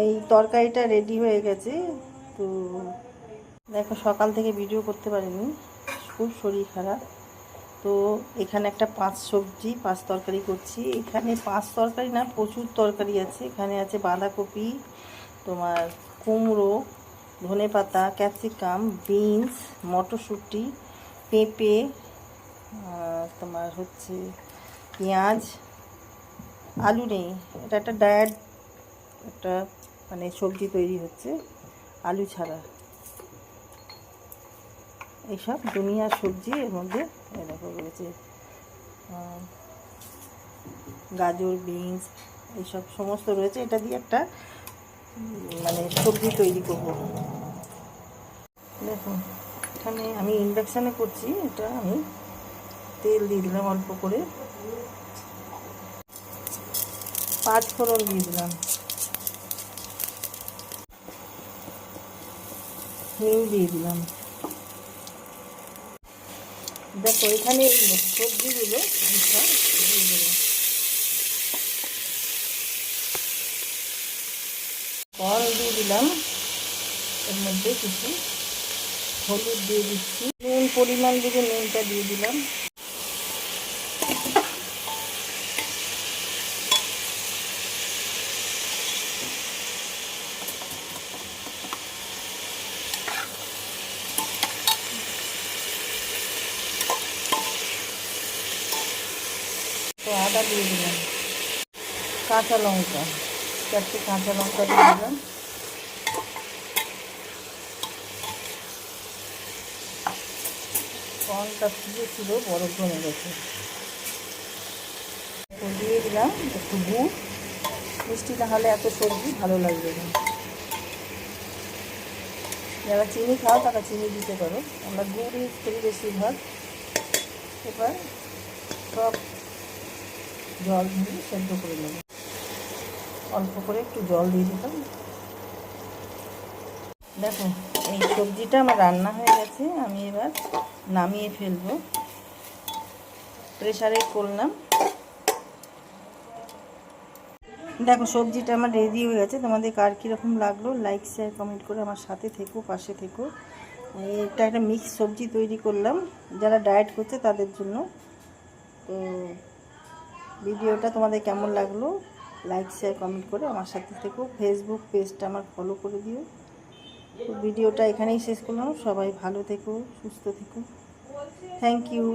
এই তরকারিটা রেডি হয়ে গেছে। তো দেখো, সকাল থেকে ভিডিও করতে পারিনি, খুব শরীর খারাপ। তো এখানে একটা 5 সবজি 5 তরকারি করছি। এখানে 5 তরকারি না, প্রচুর তরকারি আছে। এখানে আছে বাঁধাকপি, তোমার কুমড়ো, ধনেপাতা, ক্যাপসিকাম, বিনস, মটরশুঁটি, পেঁপে, তোমার হচ্ছে পেঁয়াজ, আলু নেই। এটা একটা ডায়েট একটা মানে সবজি তৈরি হচ্ছে আলু ছাড়া। এইসব দুনিয়ার সবজি এর মধ্যে এরকম রয়েছে, গাজর, বিনস, এইসব সমস্ত রয়েছে। এটা দিয়ে একটা মানে সবজি তৈরি করব। দেখো, এখানে আমি ইন্ডাকশানে করছি। এটা আমি তেল দিয়ে দিলাম অল্প করে, 5 ফোড়ন দিয়ে দিলাম, হিং দিয়ে দিলাম। দেখো, এখানে সবজিগুলো দিয়ে দেবো। ফল দিয়ে দিলাম, এর মধ্যে কিছু হলুদ দিয়ে দিচ্ছি, নুন পরিমাণ বুঝে নুনটা দিয়ে দিলাম। তো আদা দিয়ে দিলাম, কাঁচা লঙ্কা, 4টে কাঁচা লঙ্কা দিয়ে দিলাম। কর্নটা ছিল বরফ জমে গেছে। দিয়ে দিলাম একটু গুড়, মিষ্টি না হলে এত সবজি ভালো লাগবে না। যারা চিনি খাও তারা চিনি দিতে পারো, আমরা গুড় ইউজ করি বেশিরভাগ। এবার সব জল দিয়ে সেদ্ধ করে নেব, অল্প করে একটু জল দিয়ে দিলাম। দেখো, এই সবজিটা আমার রান্না হয়ে গেছে। আমি এবার নামিয়ে ফেলবো, প্রেসারে করলাম। দেখো, সবজিটা আমার রেডি হয়ে গেছে। তোমাদের কার কীরকম লাগলো লাইক শেয়ার কমেন্ট করে আমার সাথে থেকো, পাশে থেকো। এটা একটা মিক্স সবজি তৈরি করলাম যারা ডায়েট করছে তাদের জন্য। তো ভিডিওটা তোমাদের কেমন লাগলো লাইক শেয়ার কমেন্ট করে আমার সাথে থেকো। ফেসবুক পেজটা আমার ফলো করে দিও। তো ভিডিওটা এখানেই শেষ করলাম। সবাই ভালো থেকো, সুস্থ থেকো। Thank you.